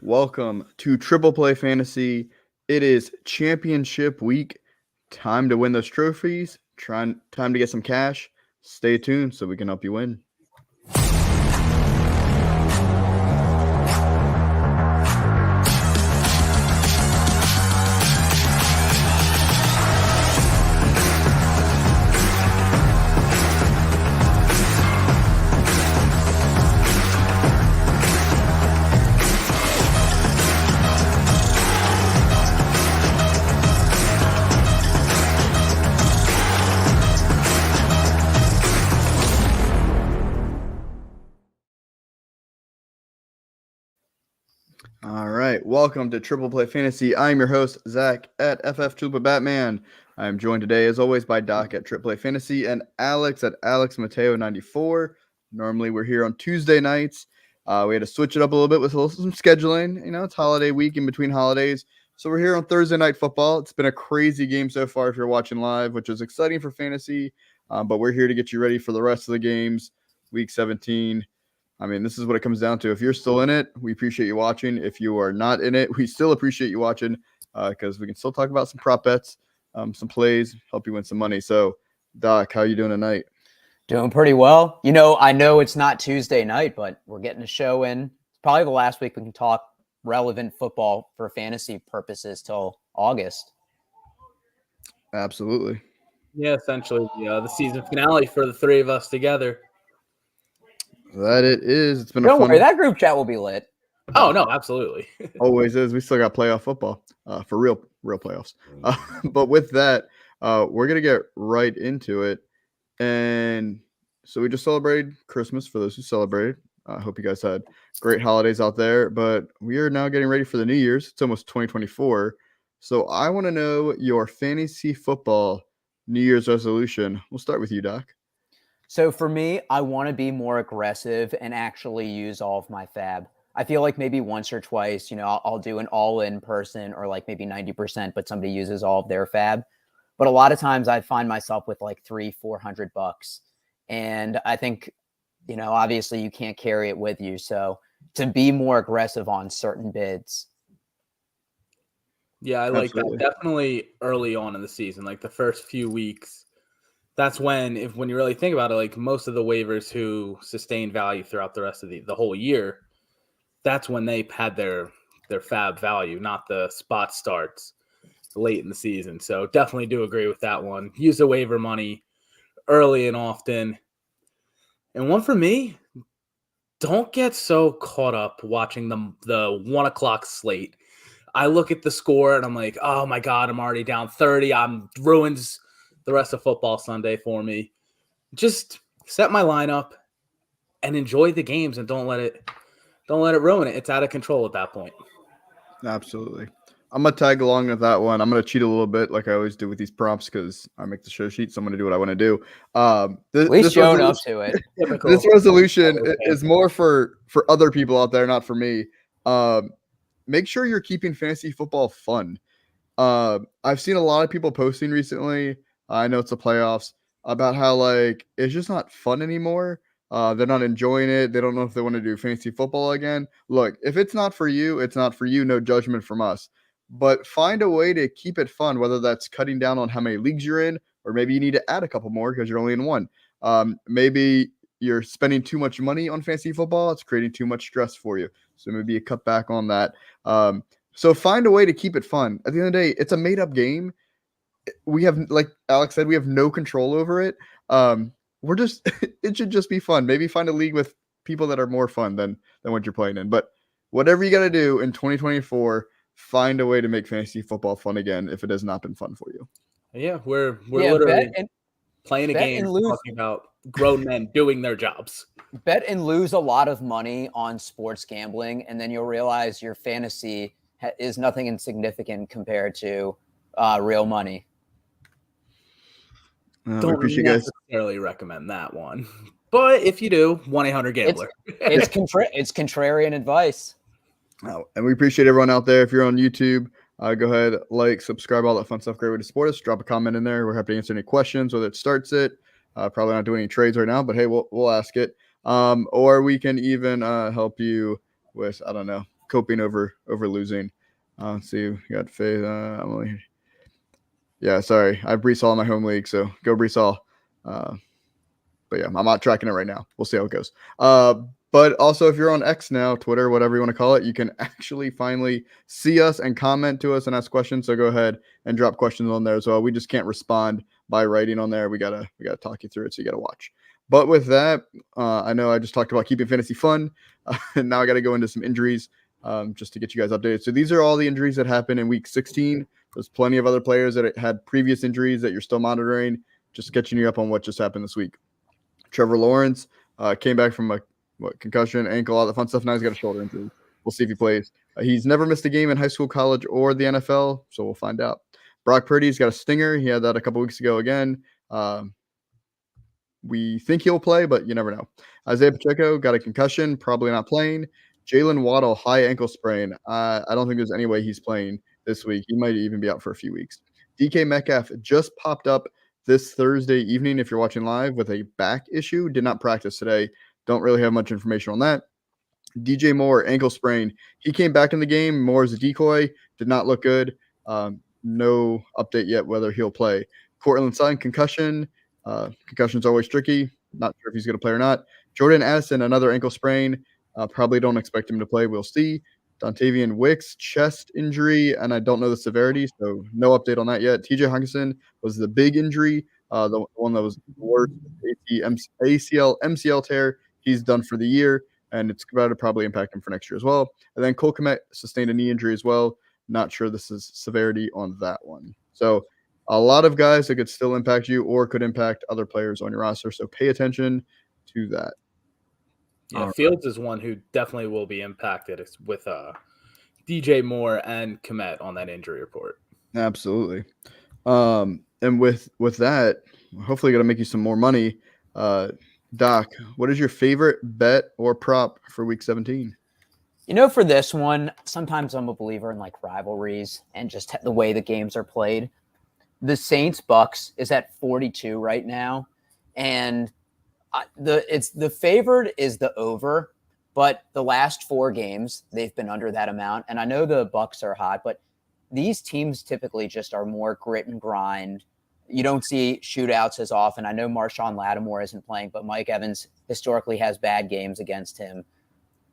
Welcome to Triple Play Fantasy. It is championship week. Time to win those trophies. Time to get some cash. Stay tuned so we can help you win. All right, welcome to Triple Play Fantasy. I'm your host, Zach at FF Tulipa Batman. I am joined today, as always, by Doc at Triple Play Fantasy and Alex at Alex Mateo 94. Normally, we're here on Tuesday nights. We had to switch it up a little bit with some scheduling. It's holiday week in between holidays. So we're here on Thursday Night Football. It's been a crazy game so far if you're watching live, which is exciting for fantasy. But we're here to get you ready for the rest of the games, Week 17. This is what it comes down to. If you're still in it, we appreciate you watching. If you are not in it, we still appreciate you watching because we can still talk about some prop bets, some plays, help you win some money. So, Doc, how you doing tonight? Doing pretty well. I know it's not Tuesday night, but we're getting a show in. It's probably the last week we can talk relevant football for fantasy purposes till August. Absolutely. Yeah, essentially the season finale for the three of us together. That it is. It's been Don't a fun worry, that group chat will be lit. Oh, no, absolutely. Always is. We still got playoff football for real playoffs. But with that, we're going to get right into it. And so we just celebrated Christmas for those who celebrated. I hope you guys had great holidays out there. But we are now getting ready for the New Year's. It's almost 2024. So I want to know your fantasy football New Year's resolution. We'll start with you, Doc. So for me, I want to be more aggressive and actually use all of my fab. I feel like maybe once or twice, I'll do an all-in person or like maybe 90%, but somebody uses all of their fab. But a lot of times I find myself with like $300-400. And I think, obviously you can't carry it with you. So to be more aggressive on certain bids. Yeah, I like Absolutely. that. Definitely early on in the season, like the first few weeks. That's when you really think about it, like most of the waivers who sustain value throughout the rest of the whole year, that's when they had their fab value, not the spot starts late in the season. So definitely do agree with that one. Use the waiver money early and often. And one for me, don't get so caught up watching the 1:00 slate. I look at the score and I'm like, oh my God, I'm already down 30. Ruins the rest of football Sunday for me. Just set my lineup and enjoy the games and don't let it ruin it. It's out of control at that point. Absolutely. I'm going to tag along with that one. I'm going to cheat a little bit like I always do with these prompts because I make the show sheet, so I'm going to do what I want to do. At least showing up to it. This resolution is more for other people out there, not for me. Make sure you're keeping fantasy football fun. I've seen a lot of people posting recently, I know it's the playoffs, about how it's just not fun anymore. They're not enjoying it. They don't know if they want to do fantasy football again. Look, if it's not for you, it's not for you. No judgment from us. But find a way to keep it fun, whether that's cutting down on how many leagues you're in, or maybe you need to add a couple more because you're only in one. Maybe you're spending too much money on fantasy football. It's creating too much stress for you. So maybe you cut back on that. So find a way to keep it fun. At the end of the day, it's a made-up game. We have, like Alex said, we have no control over it. It should just be fun. Maybe find a league with people that are more fun than what you're playing in. But whatever you got to do in 2024, find a way to make fantasy football fun again if it has not been fun for you. Yeah, we're literally playing a game talking about grown men doing their jobs. Bet and lose a lot of money on sports gambling, and then you'll realize your fantasy is nothing insignificant compared to real money. Don't necessarily recommend that one, but if you do, 1-800-GAMBLER. It's contrarian advice. And we appreciate everyone out there. If you're on YouTube, go ahead, subscribe, all that fun stuff. Great way to support us. Drop a comment in there. We're happy to answer any questions, whether it starts it. Probably not doing any trades right now, but hey, we'll ask it. Or we can even help you with, coping over losing. Let's see, we got Faith, Emily. Yeah, sorry, I have Brees Hall in my home league, so go Brees Hall. But yeah, I'm not tracking it right now. We'll see how it goes. But also, if you're on X now, Twitter, whatever you want to call it, you can actually finally see us and comment to us and ask questions. So go ahead and drop questions on there as well. We just can't respond by writing on there. We gotta talk you through it, so you gotta watch. But with that, I know I just talked about keeping fantasy fun, and now I got to go into some injuries just to get you guys updated. So these are all the injuries that happened in Week 16. There's plenty of other players that had previous injuries that you're still monitoring. Just catching you up on what just happened this week. Trevor Lawrence came back from a concussion, ankle, all the fun stuff. Now he's got a shoulder injury. We'll see if he plays. He's never missed a game in high school, college, or the NFL, so we'll find out. Brock Purdy's got a stinger. He had that a couple weeks ago again. We think he'll play, but you never know. Isaiah Pacheco got a concussion, probably not playing. Jalen Waddle, high ankle sprain. I don't think there's any way he's playing this week. He might even be out for a few weeks. DK Metcalf just popped up this Thursday evening, if you're watching live, with a back issue. Did not practice today. Don't really have much information on that. DJ Moore, ankle sprain. He came back in the game more as a decoy. Did not look good. No update yet whether he'll play. Cortland Sutton, concussion. Concussion's always tricky. Not sure if he's going to play or not. Jordan Addison, another ankle sprain. Probably don't expect him to play. We'll see. Dontavian Wicks, chest injury, and I don't know the severity, so no update on that yet. TJ Hawkinson was the big injury, the one that was worse, ACL, MCL tear. He's done for the year, and it's about to probably impact him for next year as well. And then Cole Kmet sustained a knee injury as well. Not sure this is severity on that one. So a lot of guys that could still impact you or could impact other players on your roster, so pay attention to that. Yeah, Fields is one who definitely will be impacted with DJ Moore and Kmet on that injury report. Absolutely. And with that, hopefully going to make you some more money. Doc, what is your favorite bet or prop for Week 17? For this one, sometimes I'm a believer in like rivalries and just the way the games are played. The Saints Bucks is at 42 right now, and the favored is the over, but the last 4 games they've been under that amount. And I know the Bucks are hot, but these teams typically just are more grit and grind. You don't see shootouts as often. I know Marshawn Lattimore isn't playing, but Mike Evans historically has bad games against him.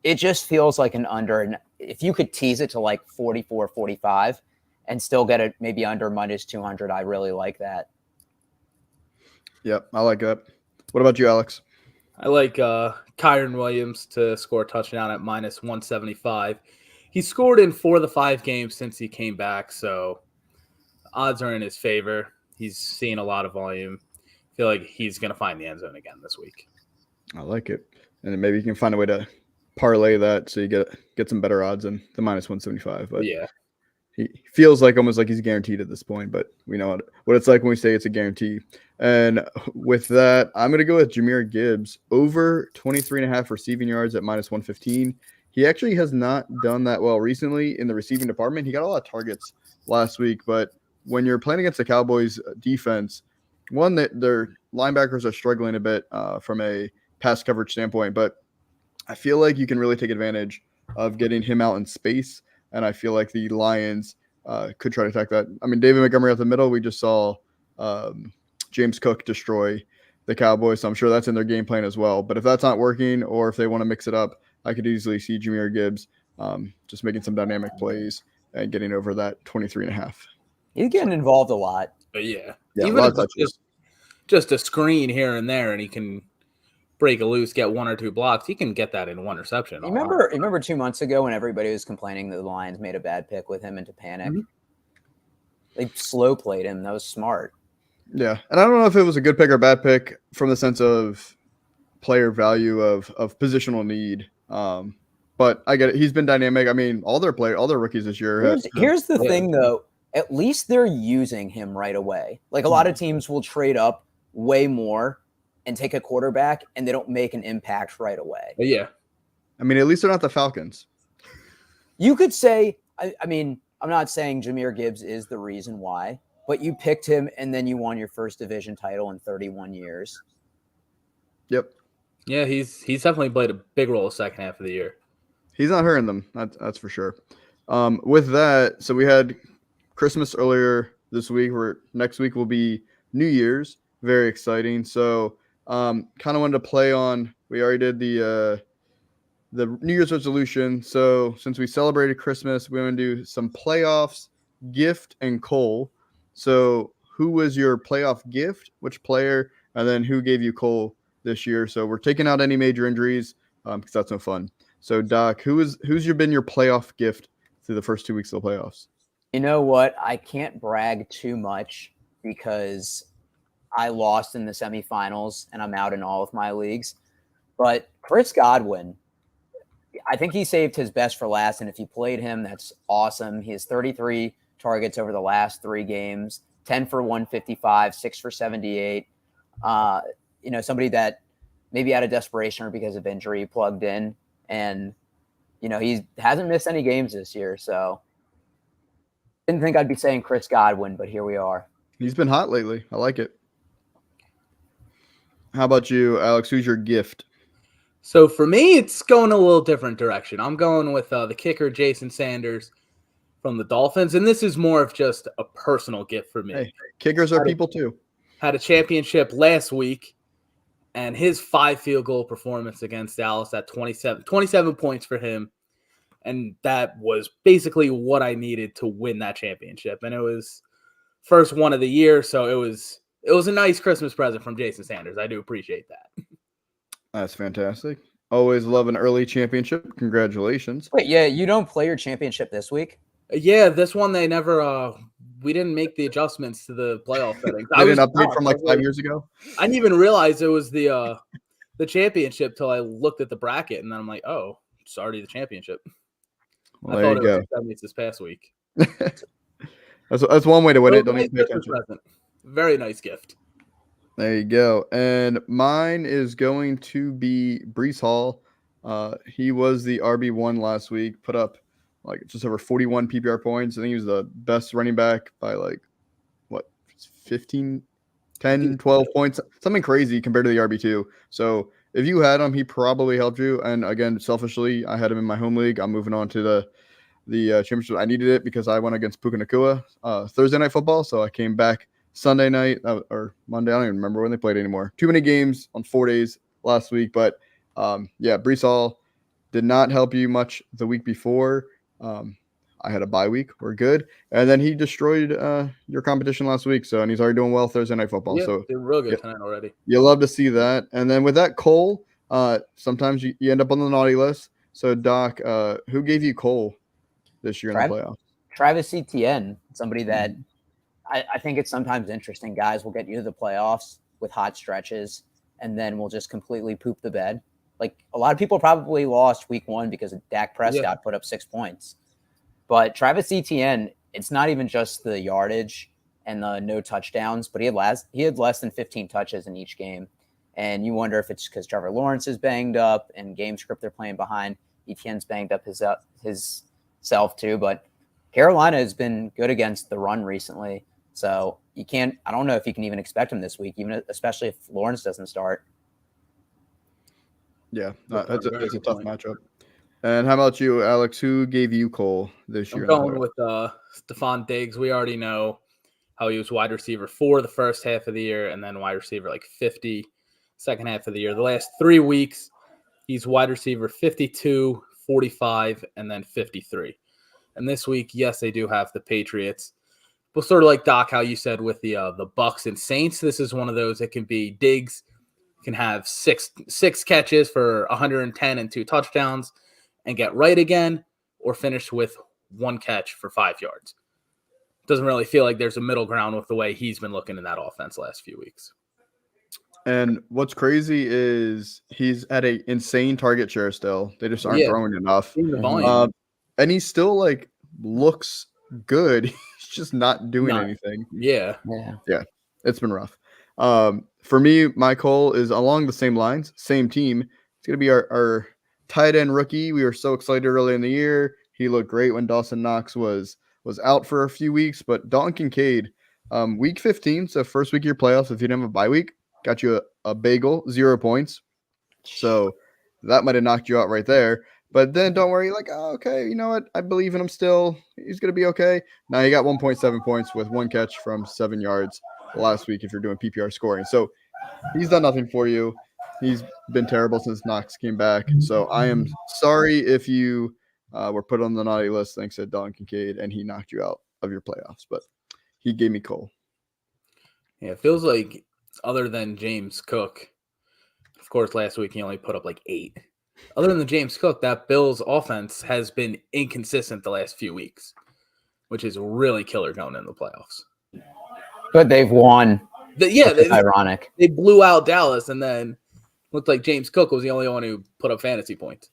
It just feels like an under. And if you could tease it to like 44, 45 and still get it maybe under minus 200, I really like that. Yep, I like that. What about you, Alex? I like Kyron Williams to score a touchdown at minus 175. He scored in 4 of the 5 games since he came back, so odds are in his favor. He's seeing a lot of volume. I feel like he's going to find the end zone again this week. I like it. And then maybe you can find a way to parlay that so you get some better odds than the minus 175. But yeah, he feels like almost like he's guaranteed at this point, but we know what it's like when we say it's a guarantee. And with that, I'm going to go with Jahmyr Gibbs over 23.5 receiving yards at minus 115. He actually has not done that well recently in the receiving department. He got a lot of targets last week, but when you're playing against the Cowboys defense, one, that their linebackers are struggling a bit from a pass coverage standpoint, but I feel like you can really take advantage of getting him out in space. And I feel like the Lions could try to attack that. I mean, David Montgomery out the middle, we just saw James Cook destroy the Cowboys. So I'm sure that's in their game plan as well. But if that's not working, or if they want to mix it up, I could easily see Jahmyr Gibbs just making some dynamic plays and getting over that 23.5. He's getting involved a lot. But yeah, even if it's just a screen here and there, and he can break a loose, get 1 or 2 blocks, he can get that in 1 reception. You remember 2 months ago when everybody was complaining that the Lions made a bad pick with him into panic? Mm-hmm. They slow played him. That was smart. Yeah, and I don't know if it was a good pick or bad pick from the sense of player value of positional need. But I get it. He's been dynamic. I mean, all their rookies this year. Here's the thing, though. At least they're using him right away. Like a lot of teams will trade up way more and take a quarterback, and they don't make an impact right away. But yeah. I mean, at least they're not the Falcons. You could say, I mean, I'm not saying Jahmyr Gibbs is the reason why, but you picked him, and then you won your first division title in 31 years. Yep. Yeah, he's definitely played a big role the second half of the year. He's not hurting them. That's for sure. With that, so we had Christmas earlier this week. Next week will be New Year's. Very exciting. So kind of wanted to play on. We already did the New Year's resolution. So since we celebrated Christmas, we want to do some playoffs, gift, and Cole. So who was your playoff gift? Which player? And then who gave you Cole this year? So we're taking out any major injuries because that's no fun. So Doc, who's been your playoff gift through the first 2 weeks of the playoffs? You know what? I can't brag too much because I lost in the semifinals and I'm out in all of my leagues. But Chris Godwin, I think he saved his best for last. And if you played him, that's awesome. He has 33 targets over the last 3 games, 10 for 155, 6 for 78. Somebody that maybe out of desperation or because of injury plugged in. And, he hasn't missed any games this year. So didn't think I'd be saying Chris Godwin, but here we are. He's been hot lately. I like it. How about you, Alex? Who's your gift? So for me, it's going a little different direction. I'm going with the kicker, Jason Sanders from the Dolphins. And this is more of just a personal gift for me. Hey, kickers are people too. Had a championship last week, and his 5 field goal performance against Dallas at 27 points for him. And that was basically what I needed to win that championship. And it was first one of the year. So it was a nice Christmas present from Jason Sanders. I do appreciate that. That's fantastic. Always love an early championship. Congratulations. Wait, yeah, you don't play your championship this week? Yeah, this one they never we didn't make the adjustments to the playoff settings. They did an update from like 5 years ago. I didn't even realize it was the championship till I looked at the bracket, and then I'm like, oh, it's already the championship. Well, I there thought you it go. was the semis this past week. That's one way to win it. Don't Nice even pay Christmas attention. present. Very nice gift. There you go. And mine is going to be Brees Hall. He was the RB1 last week, put up like just over 41 PPR points. I think he was the best running back by 15, 10, 12 points, something crazy compared to the RB2. So if you had him, he probably helped you. And again, selfishly, I had him in my home league. I'm moving on to the championship. I needed it because I went against Puka Nacua Thursday Night Football. So I came back Sunday night or Monday. I don't even remember when they played anymore. Too many games on 4 days last week. But Brees Hall did not help you much the week before. I had a bye week. We're good. And then he destroyed your competition last week. And he's already doing well Thursday Night Football. Yeah, So they're real good tonight already. You love to see that. And then with that, Cole, sometimes you end up on the naughty list. So Doc, who gave you Cole this year in the playoffs? Travis Etienne, somebody that I think it's sometimes interesting. Guys will get you to the playoffs with hot stretches, and then we'll just completely poop the bed. Like a lot of people probably lost week 1 because Dak Prescott put up 6 points. But Travis Etienne, it's not even just the yardage and the no touchdowns, but he had less than 15 touches in each game. And you wonder if it's because Trevor Lawrence is banged up and game script they're playing behind. Etienne's banged up his self too. But Carolina has been good against the run recently. So I don't know if you can even expect him this week, especially if Lawrence doesn't start. Yeah, it's a tough matchup. And how about you, Alex? Who gave you Cole this year? I'm going with Stephon Diggs. We already know how he was wide receiver 4 the first half of the year and then wide receiver 50 second half of the year. The last 3 weeks, he's wide receiver 52, 45, and then 53. And this week, yes, they do have the Patriots. But sort of like Doc, how you said with the Bucs and Saints, this is one of those. It can be Diggs can have six catches for 110 and 2 touchdowns and get right again, or finish with 1 catch for 5 yards. Doesn't really feel like there's a middle ground with the way he's been looking in that offense last few weeks. And what's crazy is he's at an insane target share still. They just aren't throwing enough. And he still looks good. He's just not doing anything. Yeah. It's been rough. For me, my Cole is along the same lines, same team. It's going to be our tight end rookie. We were so excited early in the year. He looked great when Dawson Knox was out for a few weeks. But Dalton Kincaid, week 15, so first week of your playoffs, if you didn't have a bye week, got you a bagel, 0 points. So that might have knocked you out right there. But then don't worry, like, oh, okay, you know what? I believe in him still. He's going to be okay. Now he got 1.7 points with 1 catch from 7 yards last week if you're doing PPR scoring. So he's done nothing for you. He's been terrible since Knox came back. So I am sorry if you were put on the naughty list thanks to Don Kincaid and he knocked you out of your playoffs. But he gave me Cole. Yeah, it feels like other than James Cook, of course, last week he only put up like 8. Other than the James Cook, that Bills offense has been inconsistent the last few weeks, which is really killer going in the playoffs. But they've won. Ironic. They blew out Dallas, and then looked like James Cook was the only one who put up fantasy points.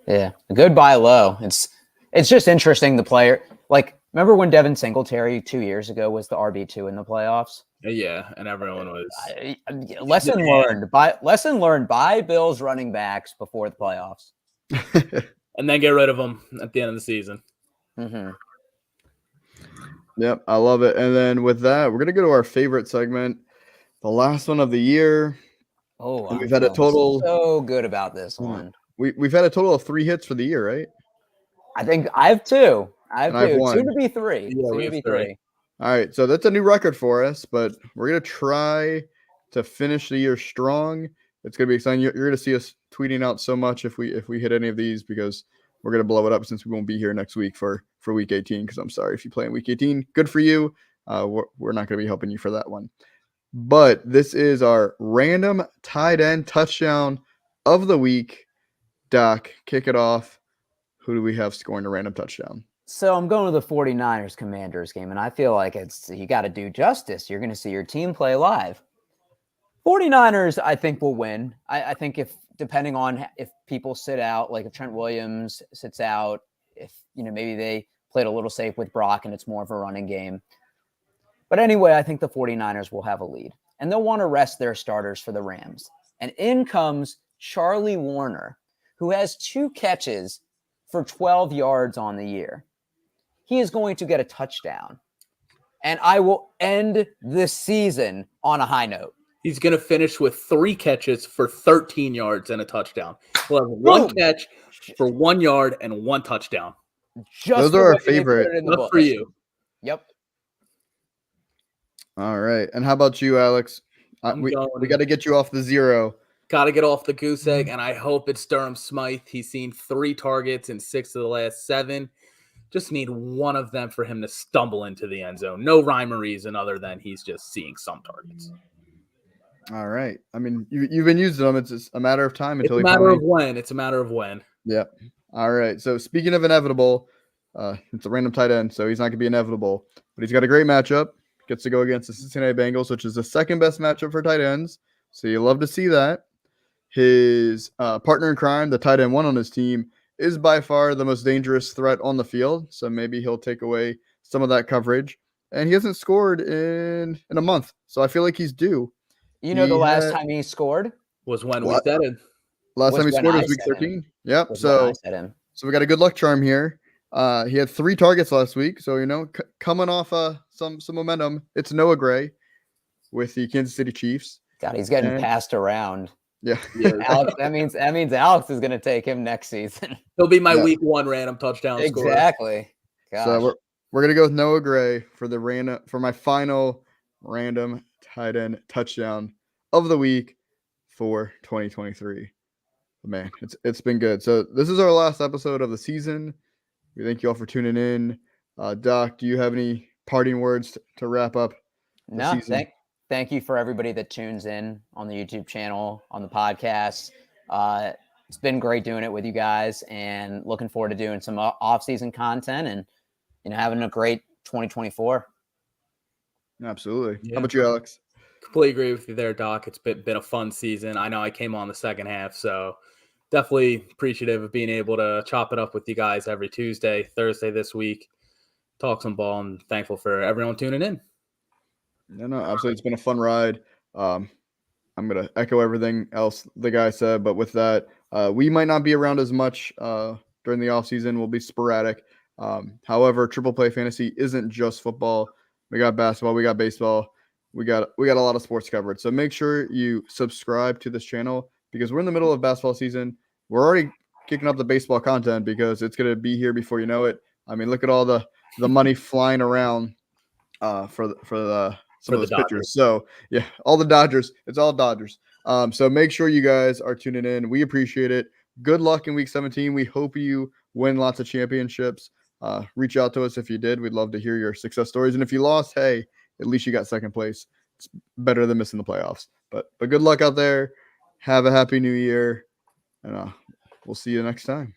Yeah, good buy low. It's just interesting. The player, like, remember when Devin Singletary 2 years ago was the RB2 in the playoffs? Yeah, and everyone was lesson learned by Bills running backs before the playoffs, and then get rid of them at the end of the season. Mm-hmm. Yep, I love it. And then with that, we're gonna go to our favorite segment, the last one of the year. Oh, and we've had a total so good about this one. We've had a total of 3 hits for the year, right? I think I have 2. I've won. Soon to be 3. Yeah, soon to be 3. All right, so that's a new record for us, but we're gonna try to finish the year strong. It's gonna be exciting. You're gonna see us tweeting out so much if we hit any of these because we're gonna blow it up since we won't be here next week for week 18. Because I'm sorry if you play in week 18, good for you. We're not gonna be helping you for that one. But this is our random tight end touchdown of the week. Doc, kick it off. Who do we have scoring a random touchdown? So I'm going to the 49ers Commanders game, and I feel like you got to do justice. You're going to see your team play live. 49ers, I think, will win. I think depending on if people sit out, like if Trent Williams sits out, if maybe they played a little safe with Brock and it's more of a running game. But anyway, I think the 49ers will have a lead, and they'll want to rest their starters for the Rams. And in comes Charlie Warner, who has 2 catches for 12 yards on the year. He is going to get a touchdown, and I will end this season on a high note. He's going to finish with 3 catches for 13 yards and a touchdown. He'll have 1 catch for 1 yard and 1 touchdown. Those are our favorite. Good for you. Yep. All right. And how about you, Alex? We got to get you off the 0. Got to get off the goose egg, and I hope it's Durham Smythe. He's seen 3 targets in 6 of the last 7. Just need one of them for him to stumble into the end zone. No rhyme or reason other than he's just seeing some targets. All right. I mean, you've been using them. It's just a matter of time until it's a matter of when. It's a matter of when. Yep. All right. So speaking of inevitable, it's a random tight end, so he's not going to be inevitable. But he's got a great matchup. Gets to go against the Cincinnati Bengals, which is the second best matchup for tight ends. So you love to see that. His partner in crime, the tight end 1 on his team, is by far the most dangerous threat on the field. So maybe he'll take away some of that coverage. And he hasn't scored in a month. So I feel like he's due. The last time he scored was when we said it. Last time he scored was week 13. Yep. So we got a good luck charm here. He had 3 targets last week. So, coming off some momentum, it's Noah Gray with the Kansas City Chiefs. God, he's getting passed around. Yeah. Alex, that means Alex is going to take him next season. He'll be my week 1 random touchdown scorer. Exactly. Gosh. So we're going to go with Noah Gray for my final random tight end touchdown of the week for 2023. Man, it's been good. So this is our last episode of the season. We thank you all for tuning in. Doc, do you have any parting words to wrap up the season? Thank you for everybody that tunes in on the YouTube channel, on the podcast. It's been great doing it with you guys, and looking forward to doing some off-season content and having a great 2024. Absolutely. Yeah. How about you, Alex? Completely agree with you there, Doc. It's been a fun season. I know I came on the second half, so definitely appreciative of being able to chop it up with you guys every Tuesday, Thursday this week, talk some ball, and thankful for everyone tuning in. No, absolutely. It's been a fun ride. I'm going to echo everything else the guy said, but with that, we might not be around as much during the offseason. We'll be sporadic. However, Triple Play Fantasy isn't just football. We got basketball. We got baseball. We got a lot of sports coverage. So make sure you subscribe to this channel because we're in the middle of basketball season. We're already kicking up the baseball content because it's gonna be here before you know it. I mean, look at all the money flying around for some of those pitchers. So yeah, all the Dodgers. It's all Dodgers. So make sure you guys are tuning in. We appreciate it. Good luck in week 17. We hope you win lots of championships. Reach out to us if you did. We'd love to hear your success stories. And if you lost, hey, at least you got second place. It's better than missing the playoffs. But good luck out there. Have a happy new year. And we'll see you next time.